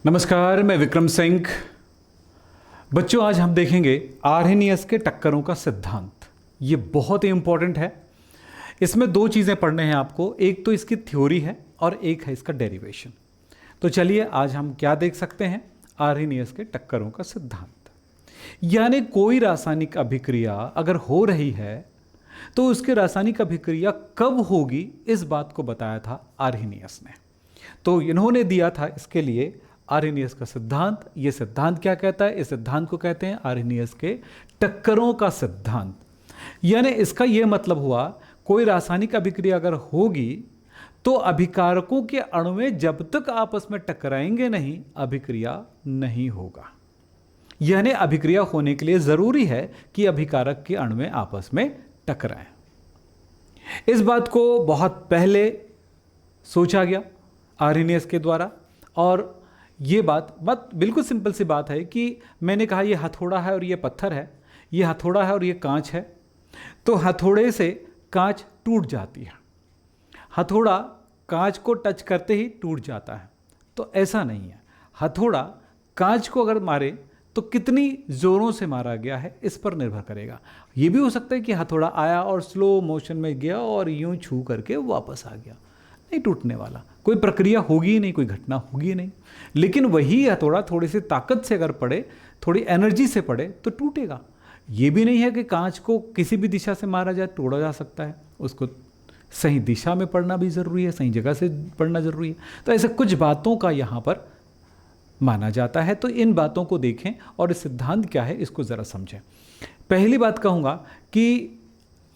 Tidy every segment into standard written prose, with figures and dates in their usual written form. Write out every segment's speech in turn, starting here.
नमस्कार, मैं विक्रम सिंह। बच्चों, आज हम देखेंगे आर्हेनियस के टक्करों का सिद्धांत। ये बहुत ही इंपॉर्टेंट है। इसमें दो चीज़ें पढ़ने हैं आपको, एक तो इसकी थ्योरी है और एक है इसका डेरिवेशन। तो चलिए आज हम क्या देख सकते हैं, आर्हेनियस के टक्करों का सिद्धांत। यानी कोई रासायनिक अभिक्रिया अगर हो रही है तो उसकी रासायनिक अभिक्रिया कब होगी, इस बात को बताया था आर्हेनियस ने। तो इन्होंने दिया था इसके लिए आर्हेनियस का सिद्धांत। ये सिद्धांत क्या कहता है? इस सिद्धांत को कहते हैं आर्हेनियस के टक्करों का सिद्धांत। यानी इसका यह मतलब हुआ, कोई रासायनिक अभिक्रिया अगर होगी तो अभिकारकों के अणु जब तक आपस में टकराएंगे नहीं, अभिक्रिया नहीं होगा। यानी अभिक्रिया होने के लिए जरूरी है कि अभिकारक के अणु आपस में टकराएं। इस बात को बहुत पहले सोचा गया आर्हेनियस के द्वारा। और ये बात बिल्कुल सिंपल सी बात है कि मैंने कहा ये हथौड़ा है और ये पत्थर है, ये हथौड़ा है और ये कांच है। तो हथौड़े से कांच टूट जाती है, हथौड़ा कांच को टच करते ही टूट जाता है। तो ऐसा नहीं है, हथौड़ा कांच को अगर मारे तो कितनी जोरों से मारा गया है इस पर निर्भर करेगा। ये भी हो सकता है कि हथौड़ा आया और स्लो मोशन में गया और यूं छू करके वापस आ गया, नहीं टूटने वाला, कोई प्रक्रिया होगी ही नहीं, कोई घटना होगी ही नहीं। लेकिन वही हथौड़ा थोड़ी सी ताकत से अगर पड़े, थोड़ी एनर्जी से पड़े तो टूटेगा। ये भी नहीं है कि कांच को किसी भी दिशा से मारा जाए तोड़ा जा सकता है, उसको सही दिशा में पड़ना भी ज़रूरी है, सही जगह से पड़ना ज़रूरी है। तो ऐसे कुछ बातों का यहाँ पर माना जाता है। तो इन बातों को देखें और इस सिद्धांत क्या है इसको ज़रा समझें। पहली बात कहूँगा कि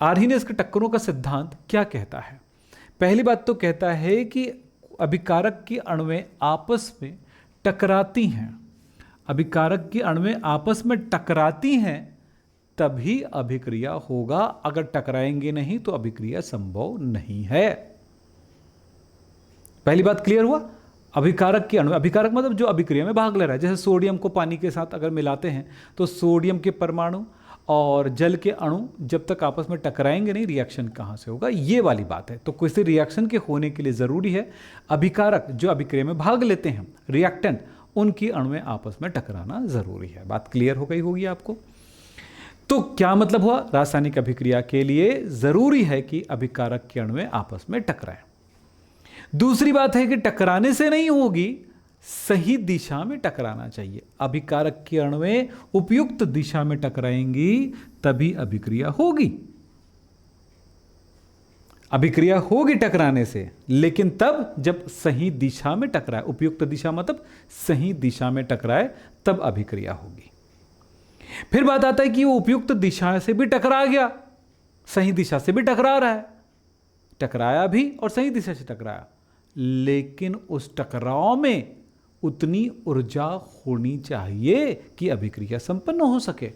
आर्हेनियस के टक्करों का सिद्धांत क्या कहता है। पहली बात तो कहता है कि अभिकारक की अणुएं आपस में टकराती हैं, अभिकारक की अणुएं आपस में टकराती हैं तभी अभिक्रिया होगा। अगर टकराएंगे नहीं तो अभिक्रिया संभव नहीं है। पहली बात क्लियर हुआ। अभिकारक की अणु, अभिकारक मतलब जो अभिक्रिया में भाग ले रहा है। जैसे सोडियम को पानी के साथ अगर मिलाते हैं तो सोडियम के परमाणु और जल के अणु जब तक आपस में टकराएंगे नहीं, रिएक्शन कहाँ से होगा, ये वाली बात है। तो किसी रिएक्शन के होने के लिए ज़रूरी है अभिकारक जो अभिक्रिया में भाग लेते हैं, रिएक्टेंट, उनकी अणुएं आपस में टकराना ज़रूरी है। बात क्लियर हो गई होगी आपको। तो क्या मतलब हुआ, रासायनिक अभिक्रिया के लिए ज़रूरी है कि अभिकारक की अणुएं आपस में टकराएं। दूसरी बात है कि टकराने से नहीं होगी, सही दिशा में टकराना चाहिए। अभिकारक की अणुएं उपयुक्त दिशा में टकराएंगी तभी अभिक्रिया होगी। अभिक्रिया होगी टकराने से, लेकिन तब जब सही दिशा में टकराए। उपयुक्त दिशा मतलब सही दिशा में टकराए तब अभिक्रिया होगी। फिर बात आता है कि वो उपयुक्त दिशा से भी टकरा गया, सही दिशा से भी टकरा रहा है, टकराया भी और सही दिशा से टकराया, लेकिन उस टकराव में उतनी ऊर्जा होनी चाहिए कि अभिक्रिया संपन्न हो सके।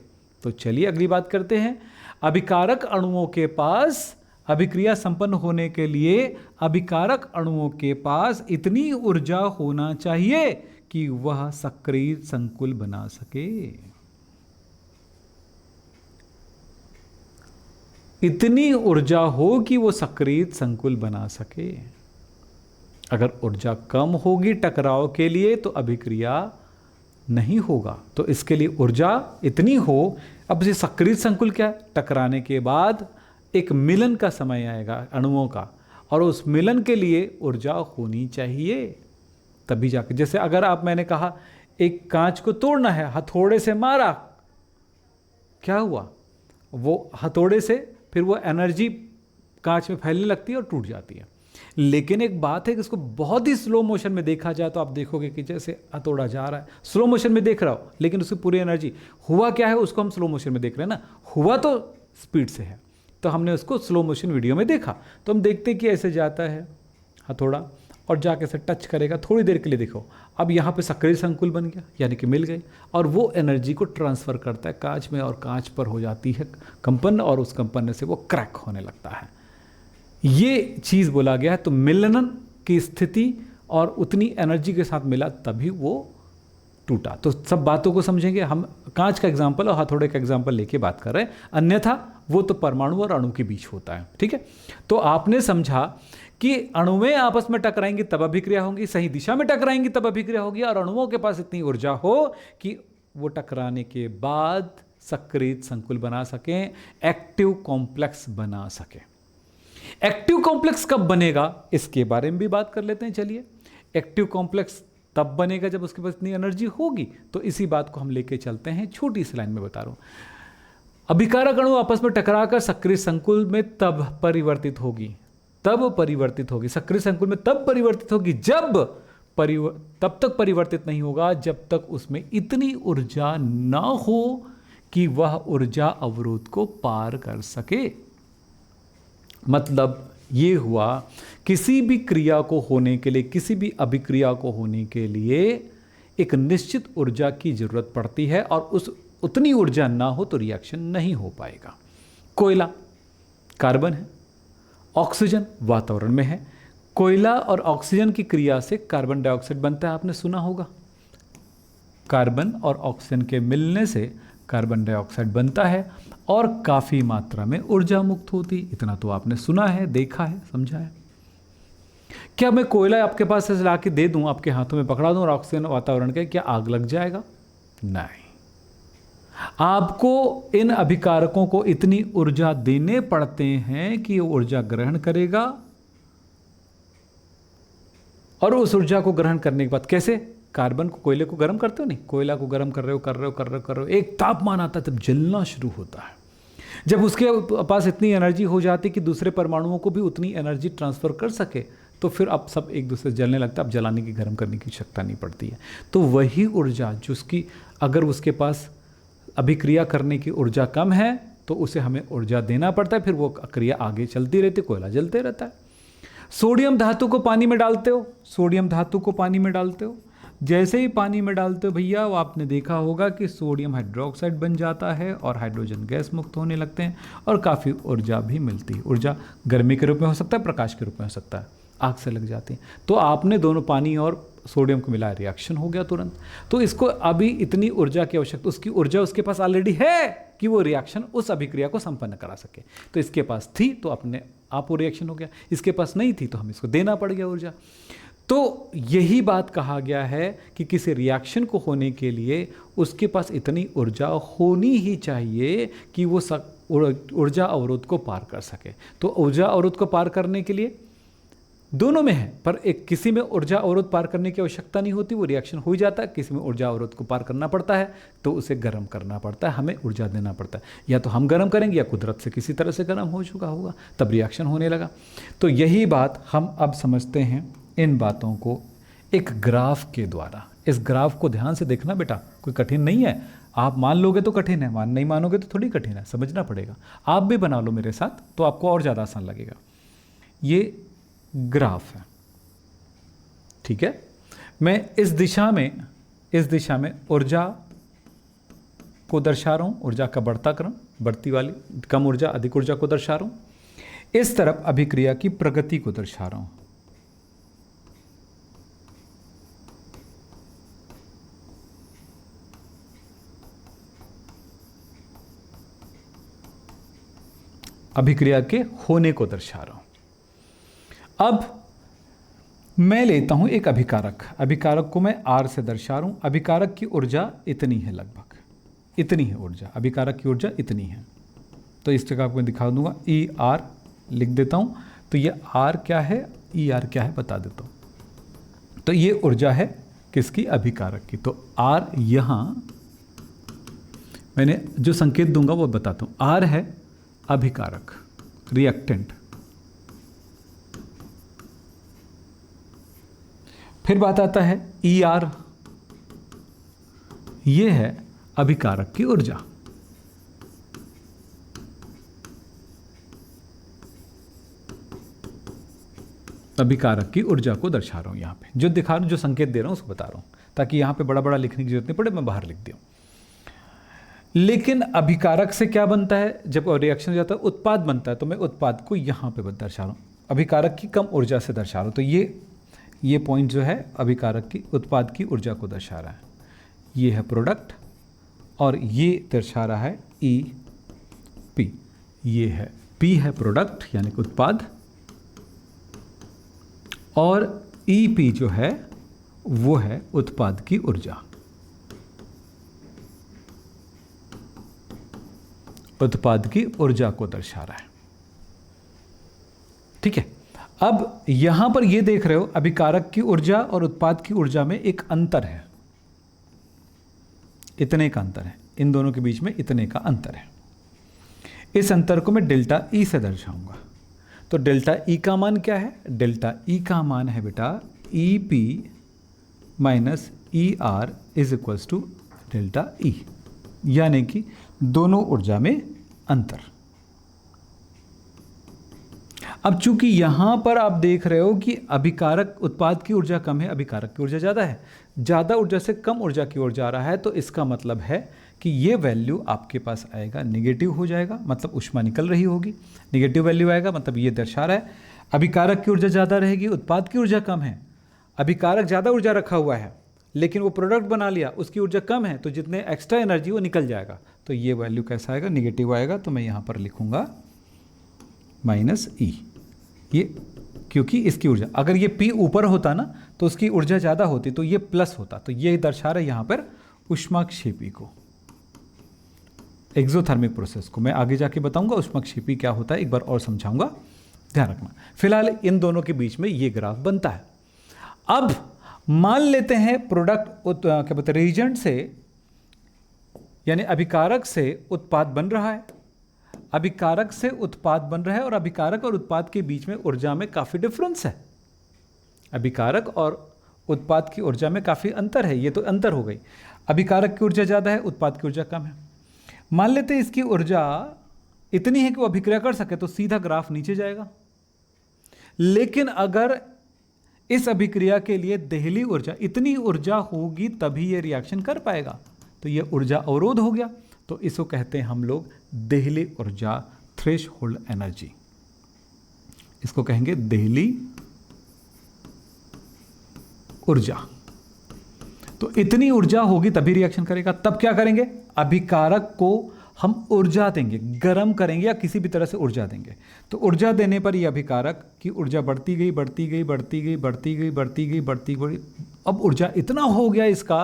तो चलिए अगली बात करते हैं। अभिकारक अणुओं के पास अभिक्रिया संपन्न होने के लिए अभिकारक अणुओं के पास इतनी ऊर्जा होना चाहिए कि वह सक्रिय संकुल बना सके। इतनी ऊर्जा हो कि वो सक्रिय संकुल बना सके। अगर ऊर्जा कम होगी टकराव के लिए तो अभिक्रिया नहीं होगा। तो इसके लिए ऊर्जा इतनी हो। अब ये सक्रिय संकुल क्या है? टकराने के बाद एक मिलन का समय आएगा अणुओं का, और उस मिलन के लिए ऊर्जा होनी चाहिए तभी जाके। जैसे अगर आप, मैंने कहा एक कांच को तोड़ना है, हथौड़े से मारा, क्या हुआ, वो हथौड़े से फिर वो एनर्जी कांच में फैलने लगती है और टूट जाती है। लेकिन एक बात है कि इसको बहुत ही स्लो मोशन में देखा जाए तो आप देखोगे कि जैसे हथौड़ा जा रहा है, स्लो मोशन में देख रहा हो, लेकिन उसकी पूरी एनर्जी, हुआ क्या है उसको हम स्लो मोशन में देख रहे हैं ना, हुआ तो स्पीड से है, तो हमने उसको स्लो मोशन वीडियो में देखा। तो हम देखते कि ऐसे जाता है हथौड़ा और जाके ऐसे टच करेगा, थोड़ी देर के लिए देखो, अब यहाँ पे सक्रिय संकुल बन गया, यानी कि मिल गई, और वो एनर्जी को ट्रांसफ़र करता है कांच में, और कांच पर हो जाती है कंपन, और उस कंपन से वो क्रैक होने लगता है। ये चीज़ बोला गया है। तो मिलनन की स्थिति और उतनी एनर्जी के साथ मिला तभी वो टूटा। तो सब बातों को समझेंगे हम। कांच का एग्जाम्पल और हथौड़े का एग्जाम्पल लेके बात कर रहे हैं, अन्यथा वो तो परमाणु और अणु के बीच होता है। ठीक है, तो आपने समझा कि अणुएं आपस में टकराएंगी तब अभिक्रिया होगी, सही दिशा में टकराएंगी तब अभिक्रिया होगी, और अणुओं के पास इतनी ऊर्जा हो कि वो टकराने के बाद सक्रिय संकुल बना सकें, एक्टिव कॉम्प्लेक्स बना सकें। एक्टिव कॉम्प्लेक्स कब बनेगा इसके बारे में भी बात कर लेते हैं। चलिए, एक्टिव कॉम्प्लेक्स तब बनेगा जब उसके पास इतनी एनर्जी होगी। तो इसी बात को हम लेके चलते हैं, छोटी सी लाइन में बता रहा हूं। अभिकारक अणु आपस में टकराकर सक्रिय संकुल में तब परिवर्तित होगी, सक्रिय संकुल में तब परिवर्तित होगी जब तब तक परिवर्तित नहीं होगा जब तक उसमें इतनी ऊर्जा ना हो कि वह ऊर्जा अवरोध को पार कर सके। मतलब ये हुआ, किसी भी क्रिया को होने के लिए, किसी भी अभिक्रिया को होने के लिए एक निश्चित ऊर्जा की जरूरत पड़ती है, और उतनी ऊर्जा ना हो तो रिएक्शन नहीं हो पाएगा। कोयला कार्बन है, ऑक्सीजन वातावरण में है। कोयला और ऑक्सीजन की क्रिया से कार्बन डाइऑक्साइड बनता है, आपने सुना होगा। कार्बन और ऑक्सीजन के मिलने से कार्बन डाइऑक्साइड बनता है और काफ़ी मात्रा में ऊर्जा मुक्त होती। इतना तो आपने सुना है, देखा है, समझा है। क्या मैं कोयला आपके पास से ला के दे दूं, आपके हाथों में पकड़ा दूं और ऑक्सीजन वातावरण के, क्या आग लग जाएगा? नहीं। आपको इन अभिकारकों को इतनी ऊर्जा देने पड़ते हैं कि वो ऊर्जा ग्रहण करेगा, और उस ऊर्जा को ग्रहण करने के बाद कैसे? कार्बन को, कोयले को गर्म करते हो नहीं, कोयला को गर्म कर रहे हो, एक तापमान आता है तब जलना शुरू होता है। जब उसके पास इतनी एनर्जी हो जाती कि दूसरे परमाणुओं को भी उतनी एनर्जी ट्रांसफर कर सके, तो फिर अब सब एक दूसरे से जलने लगता है, अब जलाने की, गर्म करने की क्षमता नहीं पड़ती है। तो वही ऊर्जा जिसकी, अगर उसके पास अभिक्रिया करने की ऊर्जा कम है तो उसे हमें ऊर्जा देना पड़ता है, फिर वो क्रिया आगे चलती रहती, कोयला जलते रहता है। सोडियम धातु को पानी में डालते हो, सोडियम धातु को पानी में डालते हो, जैसे ही पानी में डालते हो भैया, वो आपने देखा होगा कि सोडियम हाइड्रोक्साइड बन जाता है और हाइड्रोजन गैस मुक्त होने लगते हैं, और काफ़ी ऊर्जा भी मिलती है। ऊर्जा गर्मी के रूप में हो सकता है, प्रकाश के रूप में हो सकता है, आग से लग जाती है। तो आपने दोनों पानी और सोडियम को मिलाया, रिएक्शन हो गया तुरंत। तो इसको अभी इतनी ऊर्जा की आवश्यकता, उसकी ऊर्जा उसके पास ऑलरेडी है कि वो रिएक्शन, उस अभिक्रिया को संपन्न करा सके। तो इसके पास थी तो अपने आप वो रिएक्शन हो गया, इसके पास नहीं थी तो हम इसको देना पड़ गया ऊर्जा। तो यही बात कहा गया है कि किसी रिएक्शन को होने के लिए उसके पास इतनी ऊर्जा होनी ही चाहिए कि वो ऊर्जा अवरोध को पार कर सके। तो ऊर्जा अवरोध को पार करने के लिए दोनों में है, पर एक किसी में ऊर्जा अवरोध पार करने की आवश्यकता नहीं होती, वो रिएक्शन हो ही जाता है। किसी में ऊर्जा अवरोध को पार करना पड़ता है तो उसे गर्म करना पड़ता है, हमें ऊर्जा देना पड़ता है। या तो हम गर्म करेंगे या कुदरत से किसी तरह से गर्म हो चुका होगा, तब रिएक्शन होने लगा। तो यही बात हम अब समझते हैं इन बातों को एक ग्राफ के द्वारा। इस ग्राफ को ध्यान से देखना बेटा, कोई कठिन नहीं है। आप मान लोगे तो कठिन है, नहीं मानोगे तो थोड़ी कठिन है, समझना पड़ेगा। आप भी बना लो मेरे साथ तो आपको और ज़्यादा आसान लगेगा। ये ग्राफ है, ठीक है। मैं इस दिशा में ऊर्जा को दर्शा रहा हूँ, ऊर्जा का बढ़ता क्रम, बढ़ती वाली कम ऊर्जा अधिक ऊर्जा को दर्शा रहा हूँ। इस तरफ अभिक्रिया की प्रगति को दर्शा रहा हूँ। अभिक्रिया के होने को दर्शा रहा हूं। अब मैं लेता हूं एक अभिकारक को मैं R से दर्शा रहा हूं। अभिकारक की ऊर्जा इतनी है, लगभग इतनी है ऊर्जा, अभिकारक की ऊर्जा इतनी है। तो इस जगह आपको दिखा दूंगा, ER लिख देता हूं। तो ये R क्या है, ER क्या है बता देता हूं। तो ये ऊर्जा है किसकी, अभिकारक की। तो R यहां मैंने जो संकेत दूंगा वो बताता हूं। R है अभिकारक, रिएक्टेंट। फिर बात आता है ER, ये है अभिकारक की ऊर्जा। अभिकारक की ऊर्जा को दर्शा रहा हूं यहां पे, जो दिखा रहा हूं, जो संकेत दे रहा हूं उसको बता रहा हूं, ताकि यहां पे बड़ा बड़ा लिखने की जरूरत नहीं पड़े, मैं बाहर लिख दूं। लेकिन अभिकारक से क्या बनता है, जब रिएक्शन हो जाता है उत्पाद बनता है। तो मैं उत्पाद को यहां पे दर्शा रहा हूं, अभिकारक की कम ऊर्जा से दर्शा रहा हूं। तो ये पॉइंट जो है अभिकारक की उत्पाद की ऊर्जा को दर्शा रहा है। ये है प्रोडक्ट और ये दर्शा रहा है EP। ये है P है प्रोडक्ट यानी कि उत्पाद, और EP जो है वो है उत्पाद की ऊर्जा। उत्पाद की ऊर्जा को दर्शा रहा है। ठीक है, अब यहां पर ये देख रहे हो अभिकारक की ऊर्जा और उत्पाद की ऊर्जा में एक अंतर है, इतने का अंतर है, इन दोनों के बीच में इतने का अंतर है। इस अंतर को मैं डेल्टा ई से दर्शाऊंगा। तो डेल्टा ई का मान क्या है? डेल्टा ई का मान है बेटा EP minus ER is equals to delta E, यानी कि दोनों ऊर्जा में अंतर। अब चूंकि यहां पर आप देख रहे हो कि अभिकारक उत्पाद की ऊर्जा कम है, अभिकारक की ऊर्जा ज़्यादा है, ज़्यादा ऊर्जा से कम ऊर्जा की ओर जा रहा है, तो इसका मतलब है कि ये वैल्यू आपके पास आएगा निगेटिव हो जाएगा, मतलब ऊष्मा निकल रही होगी, निगेटिव वैल्यू आएगा, मतलब ये दर्शा रहा है अभिकारक की ऊर्जा ज़्यादा रहेगी, उत्पाद की ऊर्जा कम है। अभिकारक ज़्यादा ऊर्जा रखा हुआ है लेकिन वो प्रोडक्ट बना लिया, उसकी ऊर्जा कम है, तो जितने एक्स्ट्रा एनर्जी वो निकल जाएगा, तो ये वैल्यू कैसा आएगा? निगेटिव आएगा। तो मैं यहाँ पर लिखूँगा माइनस E, ये क्योंकि इसकी ऊर्जा, अगर ये P ऊपर होता ना तो उसकी ऊर्जा ज़्यादा होती, तो ये प्लस होता, तो ये दर्शा रहा है यहाँ पर ऊष्माक्षेपी को, एक्सोथर्मिक प्रोसेस को। मैं आगे जाके बताऊंगा ऊष्माक्षेपी क्या होता है, एक बार और समझाऊंगा, ध्यान रखना। फिलहाल इन दोनों के बीच में ये ग्राफ बनता है। अब मान लेते हैं प्रोडक्ट क्या बोलते हैं, रिएजेंट से यानी अभिकारक से उत्पाद बन रहा है, अभिकारक से उत्पाद बन रहा है और अभिकारक और उत्पाद के बीच में ऊर्जा में काफ़ी डिफरेंस है, अभिकारक और उत्पाद की ऊर्जा में काफ़ी अंतर है। ये तो अंतर हो गई, अभिकारक की ऊर्जा ज़्यादा है, उत्पाद की ऊर्जा कम है। मान लेते हैं इसकी ऊर्जा इतनी है कि वो अभिक्रिया कर सके, तो सीधा ग्राफ नीचे जाएगा। लेकिन अगर इस अभिक्रिया के लिए देहली ऊर्जा, इतनी ऊर्जा होगी तभी ये रिएक्शन कर पाएगा, तो ये ऊर्जा अवरोध हो गया, तो इसको कहते हैं हम लोग देहली ऊर्जा, थ्रेशहोल्ड एनर्जी, इसको कहेंगे देहली ऊर्जा। तो इतनी ऊर्जा होगी तभी रिएक्शन करेगा। तब क्या करेंगे? अभिकारक को हम ऊर्जा देंगे, गर्म करेंगे या किसी भी तरह से ऊर्जा देंगे। तो ऊर्जा देने पर यह अभिकारक की ऊर्जा बढ़ती गई, बढ़ती गई, बढ़ती गई, बढ़ती गई, बढ़ती गई, बढ़ती गई। अब ऊर्जा इतना हो गया इसका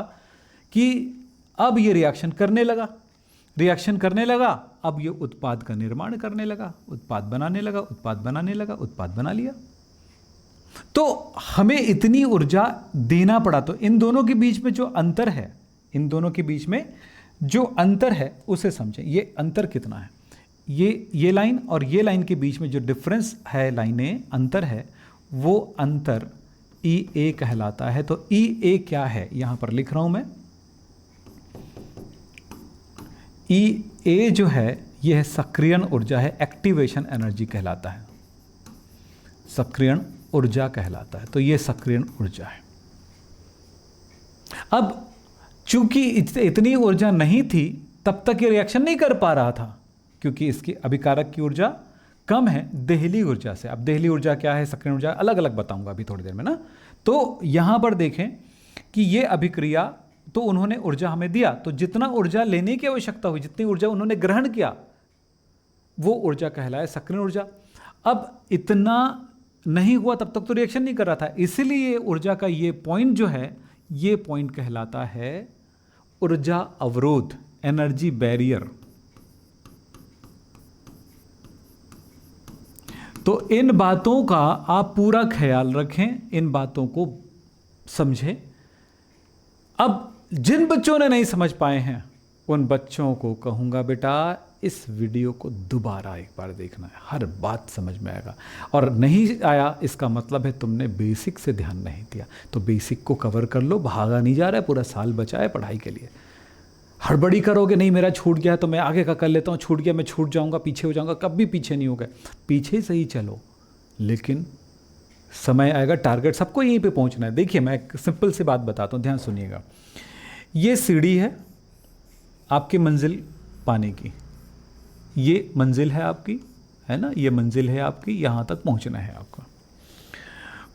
कि अब ये रिएक्शन करने लगा, रिएक्शन करने लगा, अब ये उत्पाद का निर्माण करने लगा, उत्पाद बनाने लगा, उत्पाद बनाने लगा, उत्पाद बना लिया। तो हमें इतनी ऊर्जा देना पड़ा। तो इन दोनों के बीच में जो अंतर है, इन दोनों के बीच में जो अंतर है उसे समझें। ये अंतर कितना है? ये लाइन और ये लाइन के बीच में जो डिफरेंस है, लाइनें अंतर है, वो अंतर EA कहलाता है। तो EA क्या है यहां पर लिख रहा हूं मैं। EA जो है यह है सक्रियण ऊर्जा है, एक्टिवेशन एनर्जी कहलाता है, सक्रियण ऊर्जा कहलाता है। तो यह सक्रियण ऊर्जा है। अब चूंकि इतनी ऊर्जा नहीं थी तब तक ये रिएक्शन नहीं कर पा रहा था, क्योंकि इसकी अभिकारक की ऊर्जा कम है देहली ऊर्जा से। अब देहली ऊर्जा क्या है, सक्रियण ऊर्जा अलग अलग बताऊंगा अभी थोड़ी देर में ना। तो यहां पर देखें कि ये अभिक्रिया, तो उन्होंने ऊर्जा हमें दिया, तो जितना ऊर्जा लेने की आवश्यकता हुई, जितनी ऊर्जा उन्होंने ग्रहण किया, वो ऊर्जा कहलाए सक्रियण ऊर्जा। अब इतना नहीं हुआ तब तक तो रिएक्शन नहीं कर रहा था, इसलिए ऊर्जा का ये पॉइंट जो है, ये पॉइंट कहलाता है ऊर्जा अवरोध, एनर्जी बैरियर। तो इन बातों का आप पूरा ख्याल रखें, इन बातों को समझें। अब जिन बच्चों ने नहीं समझ पाए हैं उन बच्चों को कहूँगा, बेटा इस वीडियो को दोबारा एक बार देखना है, हर बात समझ में आएगा। और नहीं आया इसका मतलब है तुमने बेसिक से ध्यान नहीं दिया। तो बेसिक को कवर कर लो, भागा नहीं जा रहा है, पूरा साल बचा है पढ़ाई के लिए। हड़बड़ी करोगे, नहीं मेरा छूट गया तो मैं आगे का कर लेता हूँ, छूट गया मैं छूट जाऊँगा, पीछे हो जाऊँगा, कभी पीछे नहीं हो गए। पीछे से ही चलो, लेकिन समय आएगा, टारगेट सबको यहीं पे पहुँचना है। देखिए मैं एक सिंपल सी बात बताता हूँ, ध्यान सुनिएगा। ये सीढ़ी है आपकी मंजिल पाने की, ये मंजिल है आपकी, है ना, ये मंजिल है आपकी, यहाँ तक पहुँचना है आपका।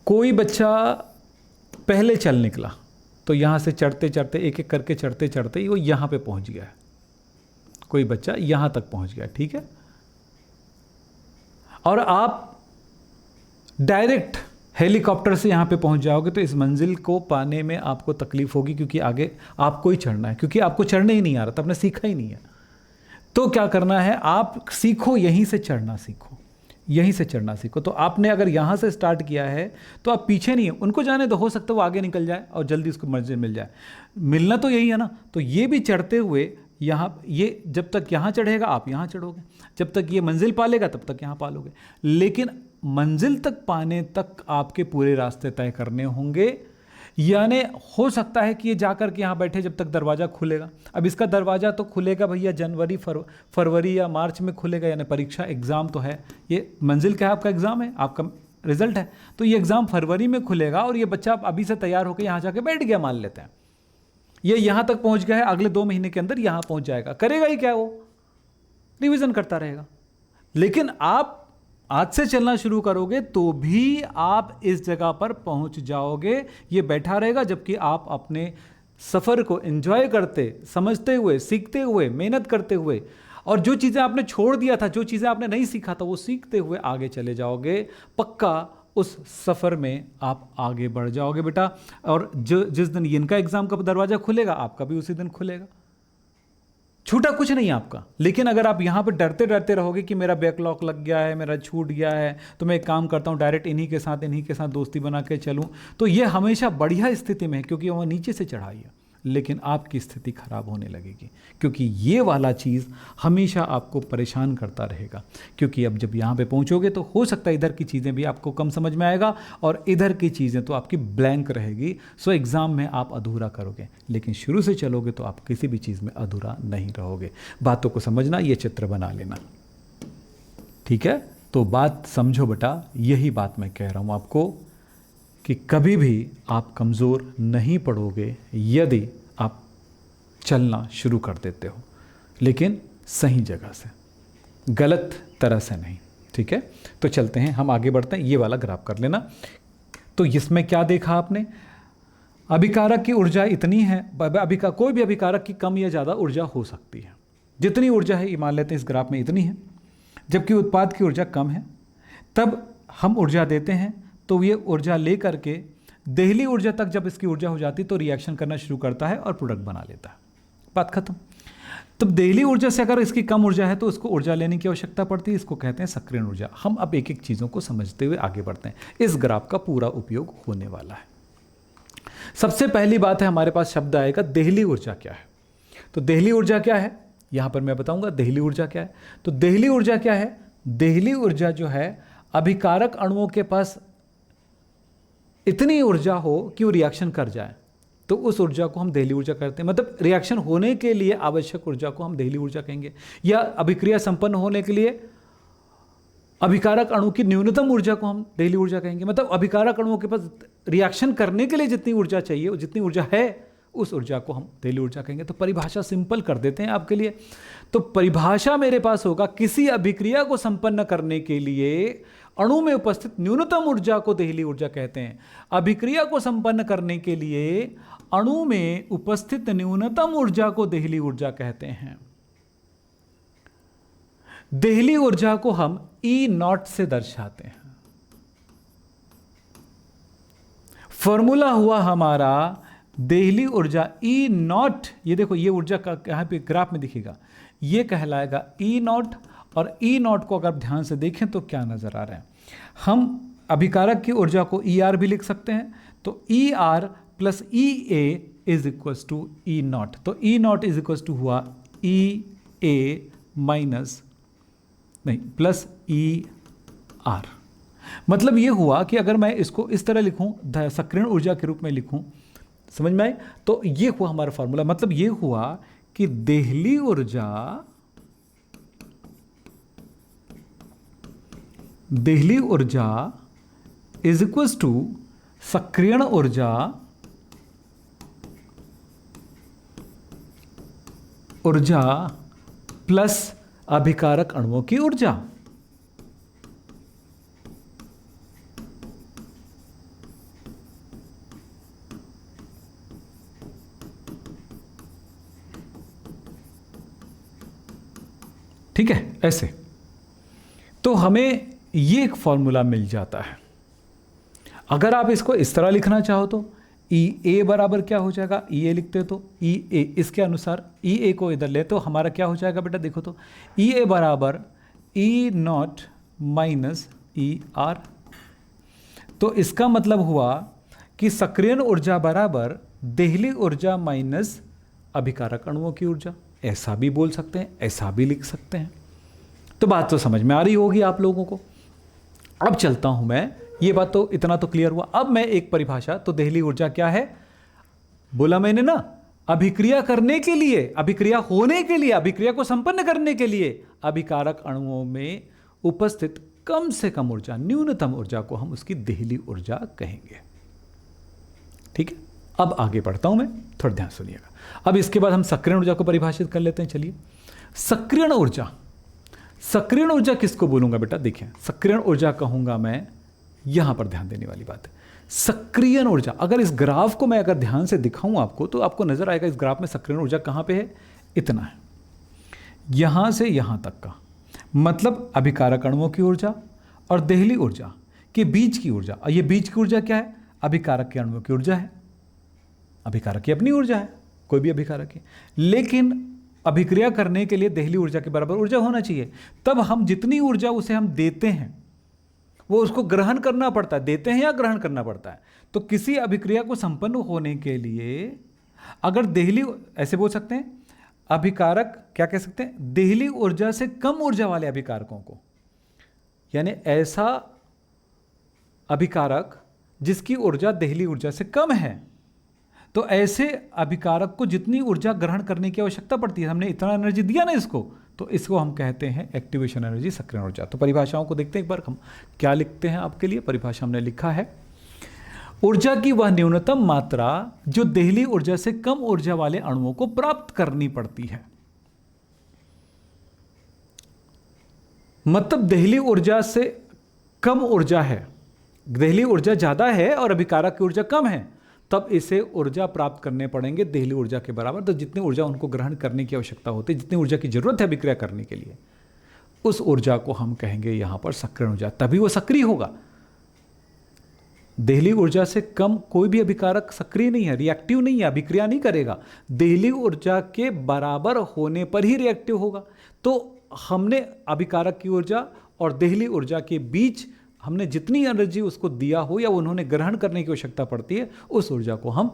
कोई बच्चा पहले चल निकला तो यहाँ से चढ़ते चढ़ते, एक एक करके चढ़ते चढ़ते वो यहाँ पे पहुँच गया। कोई बच्चा यहाँ तक पहुँच गया, ठीक है। और आप डायरेक्ट हेलीकॉप्टर से यहाँ पे पहुँच जाओगे तो इस मंजिल को पाने में आपको तकलीफ होगी, क्योंकि आगे आपको ही चढ़ना है, क्योंकि आपको चढ़ने ही नहीं आ रहा था, आपने सीखा ही नहीं है। तो क्या करना है, आप सीखो, यहीं से चढ़ना सीखो, यहीं से चढ़ना सीखो। तो आपने अगर यहाँ से स्टार्ट किया है तो आप पीछे नहीं है, उनको जाने दो, हो सकता है वो आगे निकल जाए और जल्दी उसको मंजिल मिल जाए। मिलना तो यही है ना। तो ये भी चढ़ते हुए यहाँ, ये जब तक यहाँ चढ़ेगा आप यहाँ चढ़ोगे, जब तक ये मंजिल पालेगा तब तक यहाँ पालोगे। लेकिन मंजिल तक पाने तक आपके पूरे रास्ते तय करने होंगे। यानी हो सकता है कि ये जाकर के यहाँ बैठे जब तक दरवाज़ा खुलेगा। अब इसका दरवाज़ा तो खुलेगा भैया जनवरी फरवरी या मार्च में खुलेगा, यानी परीक्षा एग्ज़ाम तो है, ये मंजिल क्या है, आपका एग्ज़ाम है, आपका रिजल्ट है। तो ये एग्ज़ाम फरवरी में खुलेगा और ये बच्चा अभी से तैयार होकर यहाँ जाके बैठ गया, मान लेते हैं ये यहाँ तक पहुँच गया है, अगले 2 महीने के अंदर यहाँ पहुँच जाएगा। करेगा ही क्या, वो रिविज़न करता रहेगा। लेकिन आप आज से चलना शुरू करोगे तो भी आप इस जगह पर पहुंच जाओगे, ये बैठा रहेगा, जबकि आप अपने सफ़र को एंजॉय करते, समझते हुए, सीखते हुए, मेहनत करते हुए, और जो चीज़ें आपने छोड़ दिया था, जो चीज़ें आपने नहीं सीखा था, वो सीखते हुए आगे चले जाओगे। पक्का उस सफ़र में आप आगे बढ़ जाओगे बेटा। और जिस दिन इनका एग्ज़ाम का दरवाज़ा खुलेगा, आपका भी उसी दिन खुलेगा। छूटा कुछ नहीं आपका। लेकिन अगर आप यहाँ पर डरते डरते रहोगे कि मेरा बैकलॉग लग गया है, मेरा छूट गया है, तो मैं एक काम करता हूँ, डायरेक्ट इन्हीं के साथ दोस्ती बना के चलूँ, तो ये हमेशा बढ़िया स्थिति में है, क्योंकि वह नीचे से चढ़ाई है। लेकिन आपकी स्थिति खराब होने लगेगी, क्योंकि ये वाला चीज़ हमेशा आपको परेशान करता रहेगा। क्योंकि अब जब यहाँ पे पहुँचोगे तो हो सकता है इधर की चीज़ें भी आपको कम समझ में आएगा और इधर की चीज़ें तो आपकी ब्लैंक रहेगी। सो एग्ज़ाम में आप अधूरा करोगे, लेकिन शुरू से चलोगे तो आप किसी भी चीज़ में अधूरा नहीं रहोगे। बातों को समझना, ये चित्र बना लेना, ठीक है। तो बात समझो बेटा, यही बात मैं कह रहा हूँ आपको कि कभी भी आप कमज़ोर नहीं पड़ोगे यदि आप चलना शुरू कर देते हो, लेकिन सही जगह से, गलत तरह से नहीं, ठीक है। तो चलते हैं, हम आगे बढ़ते हैं। ये वाला ग्राफ कर लेना। तो इसमें क्या देखा आपने, अभिकारक की ऊर्जा इतनी है, कोई भी अभिकारक की कम या ज़्यादा ऊर्जा हो सकती है। जितनी ऊर्जा है ये मान लेते हैं इस ग्राफ में इतनी है, जबकि उत्पाद की ऊर्जा कम है। तब हम ऊर्जा देते हैं तो ये ऊर्जा ले करके देहली ऊर्जा तक जब इसकी ऊर्जा हो जाती तो रिएक्शन करना शुरू करता है और प्रोडक्ट बना लेता है, बात खत्म। तब देहली ऊर्जा से अगर इसकी कम ऊर्जा है तो उसको ऊर्जा लेने की आवश्यकता पड़ती है, इसको कहते हैं सक्रियण ऊर्जा। हम अब एक एक चीज़ों को समझते हुए आगे बढ़ते हैं। इस ग्राफ का पूरा उपयोग होने वाला है। सबसे पहली बात है, हमारे पास शब्द आएगा देहली ऊर्जा क्या है। तो देहली ऊर्जा क्या है, यहाँ पर मैं बताऊँगा देहली ऊर्जा क्या है। तो देहली ऊर्जा क्या है, देहली ऊर्जा जो है, अभिकारक अणुओं के पास इतनी ऊर्जा हो कि वो रिएक्शन कर जाए, तो उस ऊर्जा को हम देहली ऊर्जा कहते हैं। मतलब रिएक्शन होने के लिए आवश्यक ऊर्जा को हम देहली ऊर्जा कहेंगे, या अभिक्रिया संपन्न होने के लिए अभिकारक अणु की न्यूनतम ऊर्जा को हम देहली ऊर्जा कहेंगे। मतलब अभिकारक अणुओं के पास रिएक्शन करने के लिए जितनी ऊर्जा चाहिए, जितनी ऊर्जा है, उस ऊर्जा को हम देहली ऊर्जा कहेंगे। तो परिभाषा सिंपल कर देते हैं आपके लिए। तो परिभाषा मेरे पास होगा, किसी अभिक्रिया को संपन्न करने के लिए अणु में उपस्थित न्यूनतम ऊर्जा को देहली ऊर्जा कहते हैं। अभिक्रिया को संपन्न करने के लिए अणु में उपस्थित न्यूनतम ऊर्जा को देहली ऊर्जा कहते हैं। देहली ऊर्जा को हम E0 से दर्शाते हैं। फॉर्मूला हुआ हमारा देहली ऊर्जा E0। ये देखो, ये ऊर्जा का यहाँ पे ग्राफ में दिखेगा, ये कहलाएगा E0। और E0 को अगर ध्यान से देखें तो क्या नजर आ रहा है, हम अभिकारक की ऊर्जा को ER भी लिख सकते हैं। तो ER plus EA is equal to E0। तो E0 इज इक्वल टू हुआ EA माइनस नहीं प्लस ER। मतलब ये हुआ कि अगर मैं इसको इस तरह लिखूं, सक्रियण ऊर्जा के रूप में लिखूं, समझ में आए, तो ये हुआ हमारा फॉर्मूला। मतलब ये हुआ कि देहली ऊर्जा इज इक्वल टू सक्रियण ऊर्जा प्लस अभिकारक अणुओं की ऊर्जा। ठीक है, ऐसे तो हमें ये एक फॉर्मूला मिल जाता है। अगर आप इसको इस तरह लिखना चाहो तो ई ए बराबर क्या हो जाएगा, ई ए लिखते तो ई ए, इसके अनुसार ई ए को इधर ले तो हमारा क्या हो जाएगा बेटा, देखो तो ई ए बराबर ई नॉट माइनस ई आर। तो इसका मतलब हुआ कि सक्रियण ऊर्जा बराबर देहली ऊर्जा माइनस अभिकारक अणुओं की ऊर्जा। ऐसा भी बोल सकते हैं, ऐसा भी लिख सकते हैं। तो बात तो समझ में आ रही होगी आप लोगों को। अब चलता हूं मैं, ये बात तो इतना तो क्लियर हुआ। अब मैं एक परिभाषा, तो देहली ऊर्जा क्या है बोला मैंने ना, अभिक्रिया करने के लिए, अभिक्रिया होने के लिए, अभिक्रिया को संपन्न करने के लिए अभिकारक अणुओं में उपस्थित कम से कम ऊर्जा, न्यूनतम ऊर्जा को हम उसकी देहली ऊर्जा कहेंगे। ठीक है, अब आगे बढ़ता हूं मैं, थोड़ा ध्यान सुनिएगा। अब इसके बाद हम सक्रियण ऊर्जा को परिभाषित कर लेते हैं। चलिए, सक्रियण ऊर्जा, सक्रियण ऊर्जा किसको बोलूंगा बेटा, देखिए सक्रियण ऊर्जा कहूंगा मैं, यहां पर ध्यान देने वाली बात है। सक्रियण ऊर्जा, अगर इस ग्राफ को मैं अगर ध्यान से दिखाऊं आपको, तो आपको नजर आएगा इस ग्राफ में सक्रियण ऊर्जा कहां पे है, इतना है, यहां से यहां तक का, मतलब अभिकारक अणुओं की ऊर्जा और देहली ऊर्जा के बीच की ऊर्जा। और ये बीच की ऊर्जा क्या है, अभिकारक के अणुओं की ऊर्जा है। अभिकारक की अपनी ऊर्जा है, कोई भी अभिकारक है, लेकिन अभिक्रिया करने के लिए देहली ऊर्जा के बराबर ऊर्जा होना चाहिए। तब हम जितनी ऊर्जा उसे हम देते हैं वो उसको ग्रहण करना पड़ता है, देते हैं या ग्रहण करना पड़ता है। तो किसी अभिक्रिया को संपन्न होने के लिए अगर देहली, ऐसे बोल सकते हैं अभिकारक, क्या कह सकते हैं, देहली ऊर्जा से कम ऊर्जा वाले अभिकारकों को, यानी ऐसा अभिकारक जिसकी ऊर्जा देहली ऊर्जा से कम है, तो ऐसे अभिकारक को जितनी ऊर्जा ग्रहण करने की आवश्यकता पड़ती है, हमने इतना एनर्जी दिया ना इसको, तो इसको हम कहते हैं एक्टिवेशन एनर्जी, सक्रियण ऊर्जा। तो परिभाषाओं को देखते हैं एक बार, हम क्या लिखते हैं आपके लिए। परिभाषा हमने लिखा है, ऊर्जा की वह न्यूनतम मात्रा जो देहली ऊर्जा से कम ऊर्जा वाले अणुओं को प्राप्त करनी पड़ती है। मतलब देहली ऊर्जा से कम ऊर्जा है, देहली ऊर्जा ज्यादा है और अभिकारक की ऊर्जा कम है, तब इसे ऊर्जा प्राप्त करने पड़ेंगे देहली ऊर्जा के बराबर। तो जितनी ऊर्जा उनको ग्रहण करने की आवश्यकता होती है, जितनी ऊर्जा की जरूरत है अभिक्रिया करने के लिए, उस ऊर्जा को हम कहेंगे यहां पर सक्रियण ऊर्जा, तभी वो सक्रिय होगा। देहली ऊर्जा से कम कोई भी अभिकारक सक्रिय नहीं है, रिएक्टिव नहीं है, अभिक्रिया नहीं करेगा। देहली ऊर्जा के बराबर होने पर ही रिएक्टिव होगा। तो हमने अभिकारक की ऊर्जा और देहली ऊर्जा के बीच हमने जितनी एनर्जी उसको दिया हो या उन्होंने ग्रहण करने की आवश्यकता पड़ती है, उस ऊर्जा को हम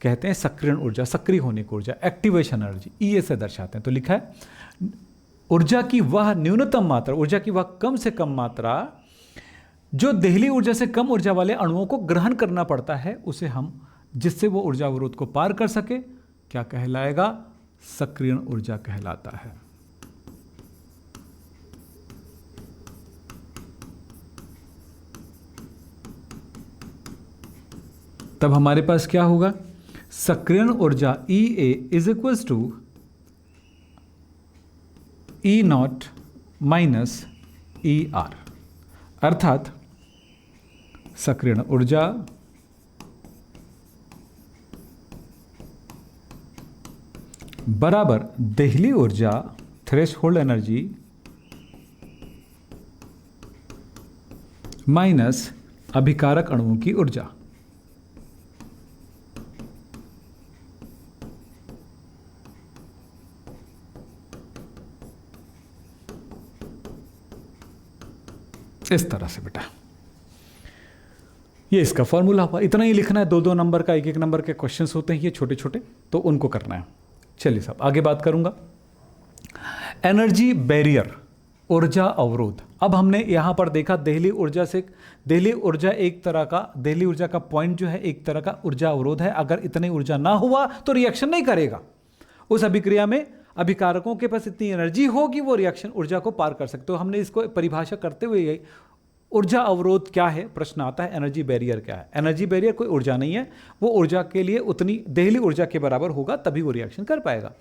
कहते हैं सक्रियण ऊर्जा, सक्रिय होने की ऊर्जा, एक्टिवेशन एनर्जी, ई से दर्शाते हैं। तो लिखा है ऊर्जा की वह न्यूनतम मात्रा, ऊर्जा की वह कम से कम मात्रा जो देहली ऊर्जा से कम ऊर्जा वाले अणुओं को ग्रहण करना पड़ता है, उसे हम, जिससे वो ऊर्जा अवरोध को पार कर सके, क्या कहलाएगा, सक्रियण ऊर्जा कहलाता है। तब हमारे पास क्या होगा, सक्रियण ऊर्जा E A is equals to E naught minus E R, अर्थात सक्रियण ऊर्जा बराबर देहली ऊर्जा थ्रेशहोल्ड एनर्जी माइनस अभिकारक अणुओं की ऊर्जा। इस तरह से बेटा, ये इसका फॉर्मूला हुआ। इतना ही लिखना है, 2-2 नंबर का, 1-1 नंबर के क्वेश्चंस होते हैं ये छोटे छोटे, तो उनको करना है। चलिए साहब आगे बात करूंगा। एनर्जी बैरियर, ऊर्जा अवरोध। अब हमने यहां पर देखा देहली ऊर्जा से, देहली ऊर्जा एक तरह का, देहली ऊर्जा का पॉइंट जो है एक तरह का ऊर्जा अवरोध है। अगर इतनी ऊर्जा ना हुआ तो रिएक्शन नहीं करेगा। उस अभिक्रिया में अभिकारकों के पास इतनी एनर्जी होगी, वो रिएक्शन ऊर्जा को पार कर सकते हो। हमने इसको परिभाषा करते हुए ऊर्जा अवरोध क्या है प्रश्न आता है, एनर्जी बैरियर क्या है। एनर्जी बैरियर कोई ऊर्जा नहीं है, वो ऊर्जा के लिए उतनी देहली ऊर्जा के बराबर होगा तभी वो रिएक्शन कर पाएगा।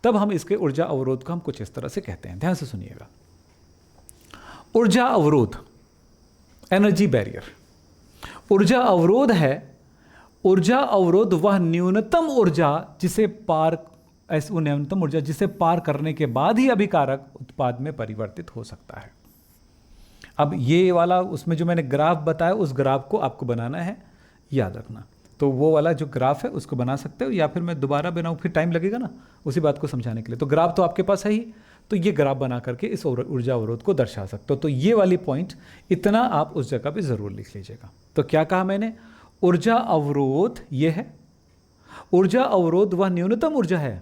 तब हम इसके ऊर्जा अवरोध को हम कुछ इस तरह से कहते हैं, ध्यान से सुनिएगा। ऊर्जा अवरोध, एनर्जी बैरियर, ऊर्जा अवरोध है, ऊर्जा अवरोध वह न्यूनतम ऊर्जा जिसे पार, ऐसी न्यूनतम ऊर्जा जिसे पार करने के बाद ही अभिकारक उत्पाद में परिवर्तित हो सकता है। अब ये वाला उसमें जो मैंने ग्राफ बताया उस ग्राफ को आपको बनाना है, याद रखना। तो वो वाला जो ग्राफ है उसको बना सकते हो, या फिर मैं दोबारा बनाऊँ, फिर टाइम लगेगा ना उसी बात को समझाने के लिए। तो ग्राफ तो आपके पास है ही, तो ये ग्राफ बना करके इस ऊर्जा अवरोध को दर्शा सकते हो। तो ये वाली पॉइंट इतना आप उस जगह पे ज़रूर लिख लीजिएगा। तो क्या कहा मैंने, ऊर्जा अवरोध ये है, ऊर्जा अवरोध वह न्यूनतम ऊर्जा है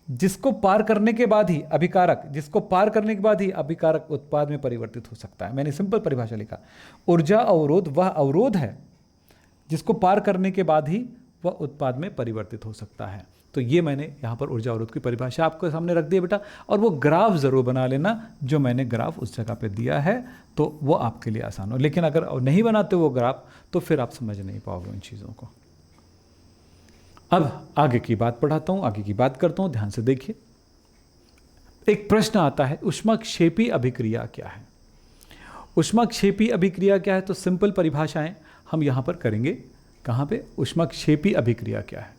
जिसको पार करने के बाद ही अभिकारक, जिसको पार करने के बाद ही अभिकारक उत्पाद में परिवर्तित हो सकता है। मैंने सिंपल परिभाषा लिखा, ऊर्जा अवरोध वह अवरोध है जिसको पार करने के बाद ही वह उत्पाद में परिवर्तित हो सकता है। तो ये मैंने यहाँ पर ऊर्जा अवरोध की परिभाषा आपके सामने रख दी बेटा, और वो ग्राफ ज़रूर बना लेना जो मैंने ग्राफ उस जगह पे दिया है, तो वो आपके लिए आसान हो। लेकिन अगर नहीं बनाते वो ग्राफ तो फिर आप समझ नहीं पाओगे उन चीज़ों को। अब आगे की बात पढ़ाता हूँ, आगे की बात करता हूँ, ध्यान से देखिए। एक प्रश्न आता है, ऊष्माक्षेपी अभिक्रिया क्या है? ऊष्माक्षेपी अभिक्रिया क्या है? तो सिंपल परिभाषाएं हम यहाँ पर करेंगे। कहाँ पे? ऊष्माक्षेपी अभिक्रिया क्या है?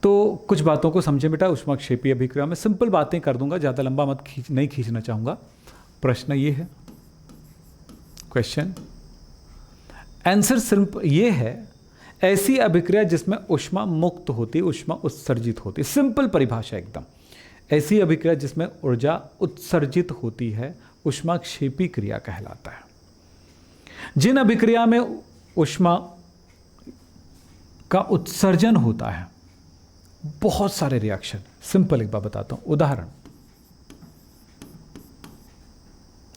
तो कुछ बातों को समझें बेटा। ऊष्माक्षेपी अभिक्रिया में सिंपल बातें कर दूंगा, ज़्यादा लंबा मत नहीं खींचना चाहूँगा। प्रश्न ये है, क्वेश्चन आंसर सिर्फ ये है, ऐसी अभिक्रिया जिसमें ऊष्मा मुक्त होती, ऊष्मा उत्सर्जित होती। सिंपल परिभाषा एकदम। ऐसी अभिक्रिया जिसमें ऊर्जा उत्सर्जित होती है ऊष्माक्षेपी क्रिया कहलाता है। जिन अभिक्रिया में ऊष्मा का उत्सर्जन होता है, बहुत सारे रिएक्शन, सिंपल एक बार बताता हूं उदाहरण।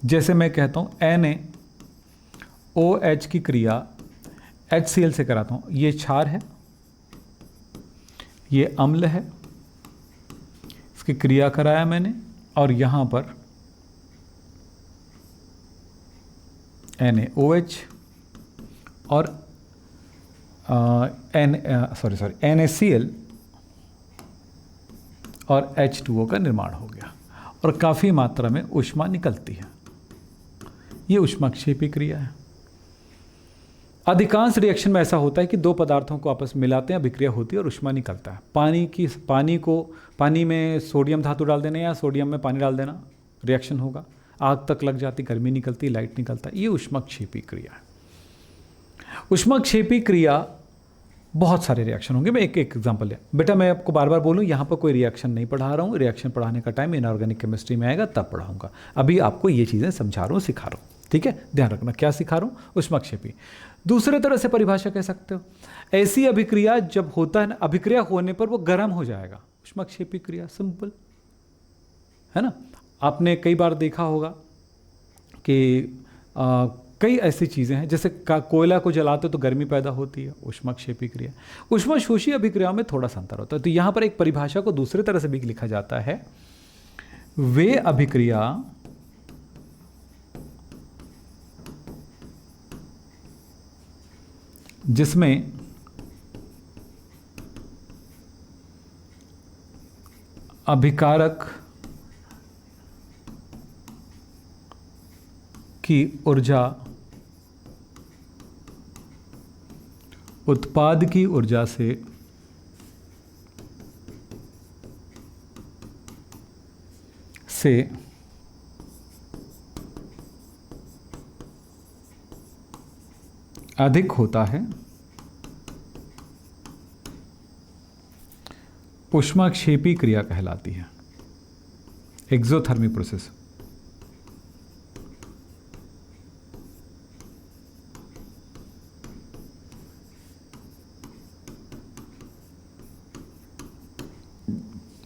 जैसे मैं कहता हूं NaOH की क्रिया HCl से कराता हूं, ये क्षार है, ये अम्ल है, इसकी क्रिया कराया मैंने, और यहां पर NaOH और NaCl और H2O का निर्माण हो गया, और काफ़ी मात्रा में ऊष्मा निकलती है। ये ऊष्माक्षेपी क्रिया है। अधिकांश रिएक्शन में ऐसा होता है कि दो पदार्थों को आपस में मिलाते हैं, अभिक्रिया होती है और ऊष्मा निकलता है। पानी में सोडियम धातु डाल देना या सोडियम में पानी डाल देना, रिएक्शन होगा, आग तक लग जाती, गर्मी निकलती, लाइट निकलता है। ये ऊष्माक्षेपी क्रिया है। ऊष्माक्षेपी क्रिया बहुत सारे रिएक्शन होंगे। मैं एक एग्जांपल है बेटा, मैं आपको बार बार बोलूँ, यहाँ पर कोई रिएक्शन नहीं पढ़ा रहा हूँ। रिएक्शन पढ़ाने का टाइम इनऑर्गेनिक केमिस्ट्री में आएगा तब पढ़ाऊँगा। अभी आपको ये चीज़ें समझा रहा हूँ, सिखा रहा हूँ, ठीक है? ध्यान रखना क्या सिखा रहा हूँ, ऊष्माक्षेपी। दूसरे तरह से परिभाषा कह सकते हो, ऐसी अभिक्रिया जब होता है ना, अभिक्रिया होने पर वो गर्म हो जाएगा, ऊष्माक्षेपी क्रिया, सिंपल है ना। आपने कई बार देखा होगा कि कई ऐसी चीज़ें हैं, जैसे कोयला को जलाते तो गर्मी पैदा होती है, ऊष्माक्षेपी क्रिया। ऊष्माशोषी अभिक्रिया में थोड़ा सा अंतर होता है। तो यहाँ पर एक परिभाषा को दूसरे तरह से भी लिखा जाता है, वे अभिक्रिया जिसमें अभिकारक की ऊर्जा उत्पाद की ऊर्जा से अधिक होता है, ऊष्माक्षेपी क्रिया कहलाती है, एक्सोथर्मिक प्रोसेस।